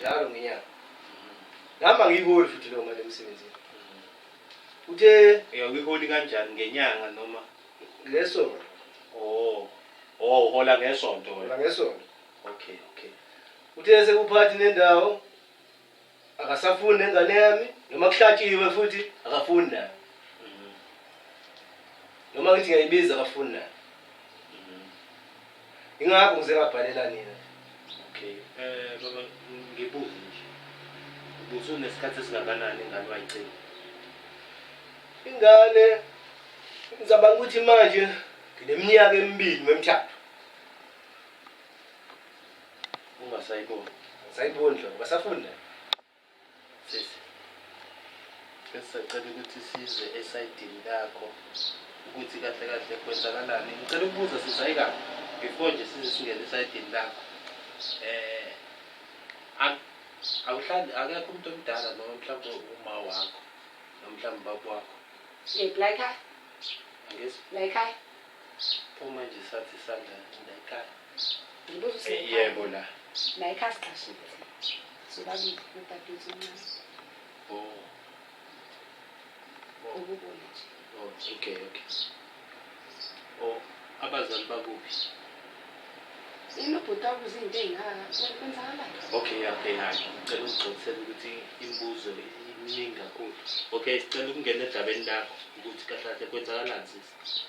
njalo ngenyanga. Ngihamba ngiyiholi futhi lo mali emsebenzini. Uthe uyiholi kanjani ngenyanga noma ngesonto? Uhola ngesonto wena. Hola ngesonto. Okay. Uthe sekuphathi nendawo akasafuni nengane yami noma kuhlatshiwe futhi akafuni nayo. Noma ngithi ngiyayibiza akafuni nayo. Ingakho ngize ngabhalela nina. Okay. Baba ngibuze nje. Ubuze unesikhathi esingakanani ingane wayicela? Ingane ngizabanga ukuthi manje ngineminyaka emibili memthathu. Ungasayibona. Sayibona lo basafunda. Sisi. Sicela ukuthi size esayidini lakho ukuthi kahle kwenzakalani. Ngicela ukubuza sisayika before nje size singene esayidini lakho. Awuhlali akekho umuntu omdala noma mhlawumbe uma wakho noma mhlawumbe baba wakho. La ekhaya. Angizwa. La ekhaya. Uma nje sathi isandla la ekhaya. Ngibuza usekhaya. Yebo la. La ekhaya siqashile. Sobabili udadewethu omncane. Ukubona nje. Okay. Abazali bakuphi? Inobhuti wabuza into ey'ngakwenzakalayo. Okay. Ngicela ungigcolisele ukuthi imibuzo iminingi kakhulu. Okay, sicela ukungena edabeni lakho ukuthi kahle kwenzakalani sisi.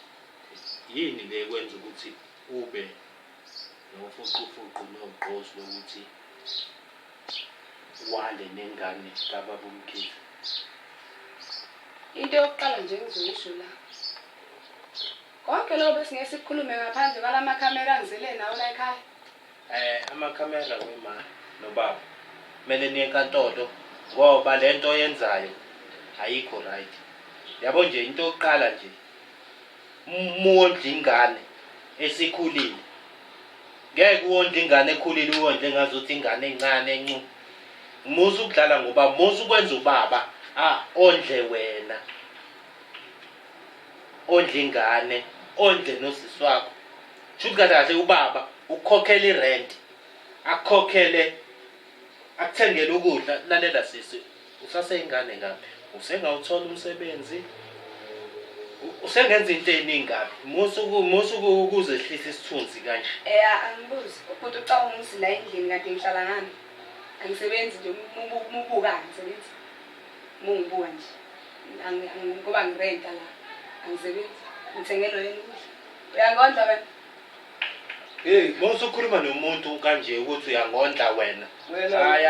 Yini le kwenza ukuthi ube nofuqufuqu nogqozi lokuthi wale nengane kababa uMkhize? Into yokuqala nje ngizoyisho la. Konke lokho besingeke sikukhulume ngaphandle kwalamakhamera angizele nawo la ekhaya. Amakhamera wema nobaba. Kumele niye enkantolo ngoba lento oyenzayo ayikho right. Yabo nje into yokuqala nje uwondla ingane esikhulile. Ngeke uwondla ingane ekhulile uwondle ngazuthi ingane encane encu. Musu ukudlala ngoba musu ukwenza ubaba ondle wena. Ondle ingane, ondle nosisi wakho. Shuthi kahle ubaba ukukhokhela irent. Akukhokhele akuthengele ukudla. Lalela sisi, usaseyingane ngaphi? Usengawuthola umsebenzi? Usengenza into eziningi ngaphi? Musu ukuzehlisa isithunzi kanje. Angibuzi. Ubhuti ucabanga ukuthi la endlini kade ngihlala ngani. Angisebenzi nje umubuka ngisebenzi. Mungibuka nje. Ngoba ngirenta la. Angisebenzi. Ngithengelo yena ukudla. Uyangondla wena? Musu ukhuluma nomuntu kanje ukuthi uyangondla wena.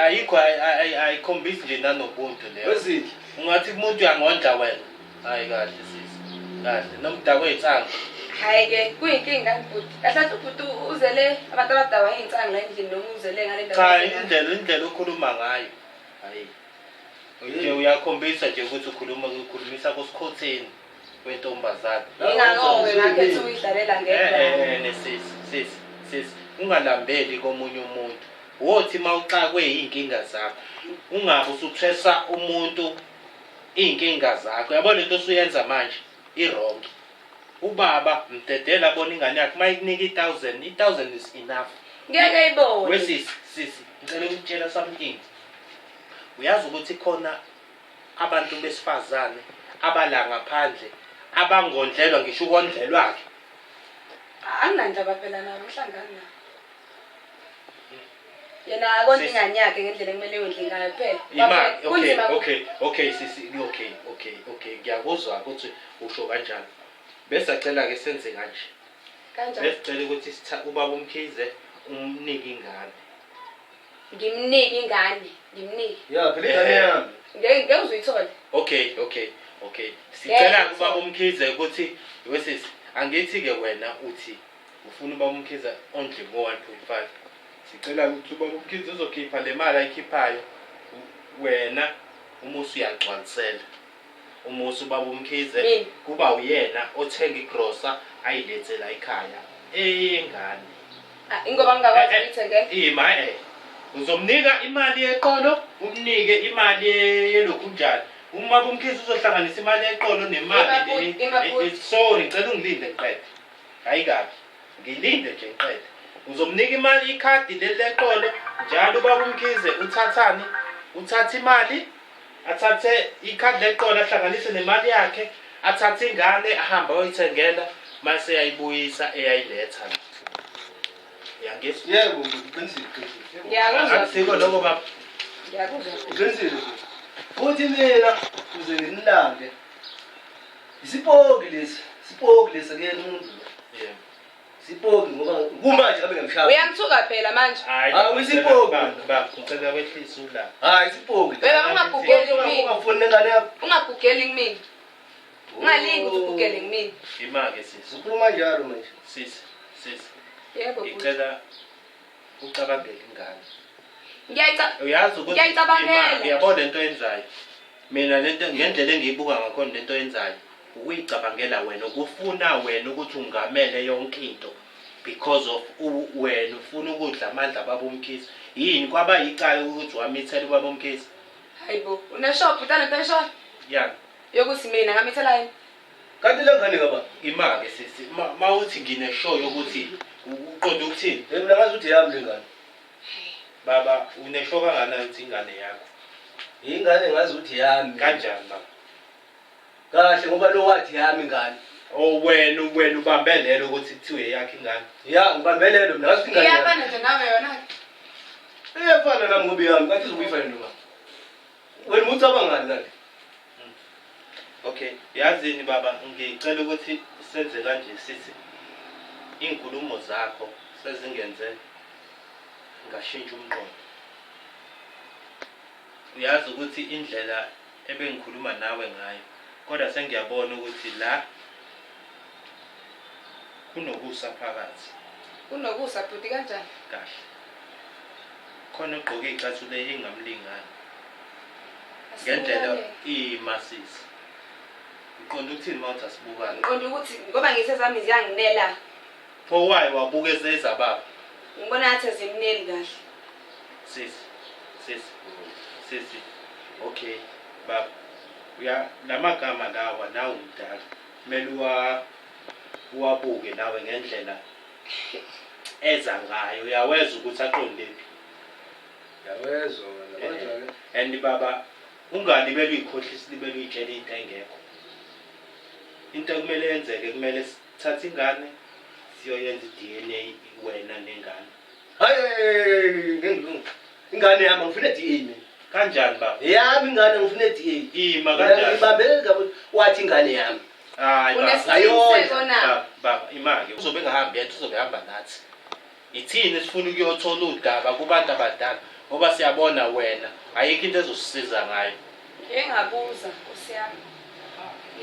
Ayikho ayikhombisi nje nanobuntu leyo. Wezidla. Ungathi umuntu uyangondla wena. Hayi kahle sisi. Kahle nomdako wezitsanga. Hayi-ke kuyinkinga ubhuti. Kahle ubhuti uzele abantu abadala iy'nsanga la endlini noma uzele ngale ndawo. Cha, indlela okhuluma ngayo. Hayi. Nje uyakhombisa nje ukuthi ukhulumisa kusikhotheni kwentombazana. Ingakho-ke ngakhetha ukuyidlalela ngedwa. Sisi ungalambeli komunye umuntu. Wothi mawuxakwe iy'nkinga zakho. Ungabe usuthesa umuntu iy'nkinga zakho. Yabo lento osuyenza manje i-wrong. Ubaba mdedela abona ingane yakhe mayikunika 1,000 is enough. Ngeke ibone. Sisi ngicela ukutshela something. Uyazi ukuthi khona abantu besifazane abala ngaphandle abangondlelwa ngisho ukondlelwa ke. Anginandaba phela nawo ngihlangana nawo. Yena akonke ingane yakhe ngendlela ekumele wendle ngayo phela. Okay sisi okay ngiyakuzwa ukuthi usho kanjani. Bese acela ke senze kanje. Kanjani? Besicela ukuthi ubaba uMkhize umnike ingane. Ngimnike ingane, ngimnike. Ya phela ingane yami. Ngeke uzuyithola. Okay. Sicela ubaba uMkhize ukuthi wesisi angithi ke wena uthi ufuna ubaba uMkhize ondle ngo-1.5. Sicela ukuthi ubaba uMkhize uzokhipha le mali ayikhiphayo wena umusi uyagcwalisela. Umusi ubaba uMkhize kuba uyena othenga igrosa ayilethela ekhaya eyengane. Ingoba ngingakwazi ukuyithengela. Uzomnika imali yeqolo, umnike imali yelokhu njalo. Uma uMkhize uzohlanganisa imali yeqolo nemali sorry ngicela ungilinde ngiqede. Hayi kabi. Ngilinde nje ngiqede. uzomnika imali ikhadi leli leqolo njalo ubaba uMkhize uthathani uthatha imali athathe ikhadi leqolo ahlanganise nemali yakhe athathe ingane ahamba ayoyithengela mase eyayibuyisa eyayiletha la yangesi yebo uqinisile Ngiyakuzwa. akusiko lokho baba Ngiyakuzwa. uqinisile futhi mina uze nginilambe isipoki lesi kuyena umuntu yebo sipoki ngoba kumanje ngabe ngamshaya Uyangithuka phela manje. hayi uyisipoki. baba ngicela wehlisa ulaka hayi isipoki Beba ungabhukeli kimi. ungafuni nengane yakho Ungabhukeli kimi. Ungalingi ukuthi ubhukele kimi. imake sisi ukhuluma njalo manje sisi Yebo. ngicela ucabangele ingane Ngiyayicabanga. uyazi ukuthi Ngiyayicabangela. uyabona lento yenzayo mina lento ngendlela engiyibuka ngakhona lento yenzayo ukuyicabangela wena ukufuna wena ukuthi ungamele yonke into because of wena ufuna ukudla amandla baba uMkhize yini kwaba yicala ukuthi wamithela ubaba uMkhize Hayibo. Uneshop utana pension yani yokuthi mina ngamithela yini? kanti lengane ngaba imake sisi mawuthi ngine-show yokuthi uqonda ukuthini mina ngazi ukuthi yami lengane baba uneshow kangakanani ukuthi ingane yakho ingane ngazi ukuthi yami kanjani baba kahle ngoba lo wathi yami ingane wena ubambelele ukuthi kuthiwe yakho ingane ya ngibambelelo mina ngazi ingane Iyafana nje nawe yona. iyafana nami ngoba yami kanti izokuyifana noma wena ucabangani kanti okay yazini baba ngicela ukuthi senze kanje sisi inkulumo zakho sezingenze ngashintsha umqondo uyazi ukuthi indlela ebengikhuluma nawe ngayo kodwa sengiyabona ukuthi la kunokusa phakathi Kunokusa futhi kanjani? kahle khona ugqoke icathulo engamlingani ngendlela iyimasisi uqonda ukuthini mawuthi asibukane Ngiqonda ukuthi ngoba ngisezami ziyanginela. pho why wabuke ezababa Ngibona ngathi azimneli kahle. sisi okay baba lamagama lawa nawe umdala kumele uwabuke nawe ngendlela eza ngayo uyaweza ukuthi aqondephi yawezwa wena and baba ungalibeli uyikhohlisa libeli uyitshela into engekho into ekumele yenzeke kumele sithathe ingane siyoyenza i-DNA wena nengane hayi ngengilungu ingane yami ngifuna DNA mina kanjani baba yami ingane ngifuna DNA ima kanjani ngibambele ngabe wathi ingane yami hayi baba Unesiqiniseko na? baba imake uzobe engahambi yethu uzobe hamba nathi ithini sifuna ukuyothola udaba kubantu abadala ngoba siyabona wena ayikho into ezosisiza ngayo Engabuza Nkosi yami.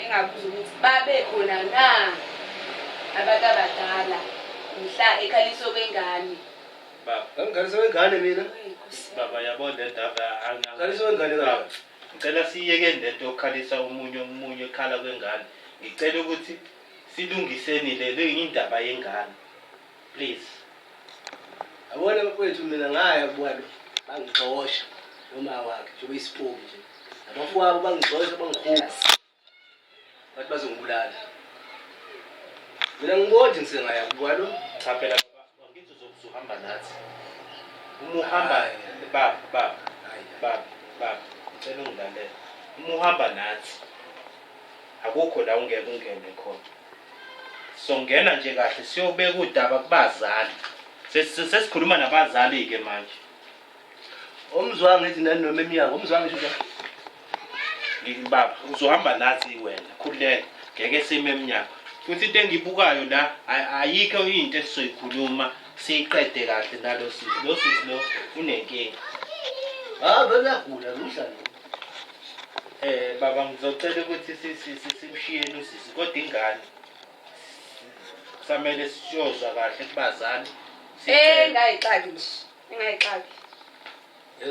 Engabuza ukuthi babe khona na abantu abadala mhla ekhaliso kwengane. baba ngangikhalisa wengane mina baba yabona le ndaba ngikhalisa wengane kabi ngicela siyekeni lento yokukhalisa umunye ekhala kwengane ngicela ukuthi silungiseni le indaba yengane please abona mfowethu mina ngaya kubona bangixosha noma wakhe njengoba isipoki nje abafowabo bangixosha bangikhupha bathi bazongibulala mina ngibona ngisengaya kubalo cha phela baba ngithi uzokuhamba nathi uma uhamba baba ngicela ungilalela uma uhamba nathi akukho la ungeke ungene khona songena nje kahle siyobeka udaba kubazali sesikhuluma nabazali ke manje umzwangu ethi nani noma eminyango umzwangu esho baba uzohamba nathi wena khululeka ngeke sime eminyaka futhi into engibukayo la ayikho into esizoyikhuluma siyiqede kahle nalo sisi lo unenkinga vele uyagula umhlalo baba ngizocela ukuthi simshiyeni usisi kodwa ingane samele siyozwa kahle kubazali Ngayixaki nje. Engayixaki.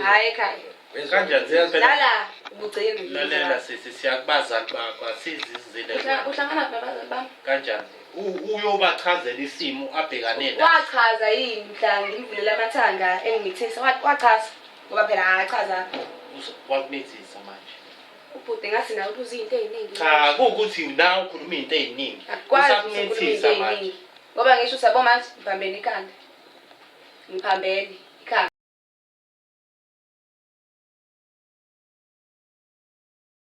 Hayi ekhaya. kanjani Lala ubugcina. lalela sisi siyakubazali bakho asizizile Uhlangana nabazali bami. kanjani uyobachazela isimo abhekane naso Wachaza yini mhla ngimvulela amathanga engimithisa wachaza ngoba phela akachaza wakumithisa manje ubhuti ngathi nawe ubuza izinto eziningi. cha kuwukuthi la ukhuluma izinto eziningi Akwazi usakumithisa ukukhuluma manje izinto ngoba ngisho usabona manje ngibambene ikhanda. Ngiphambene.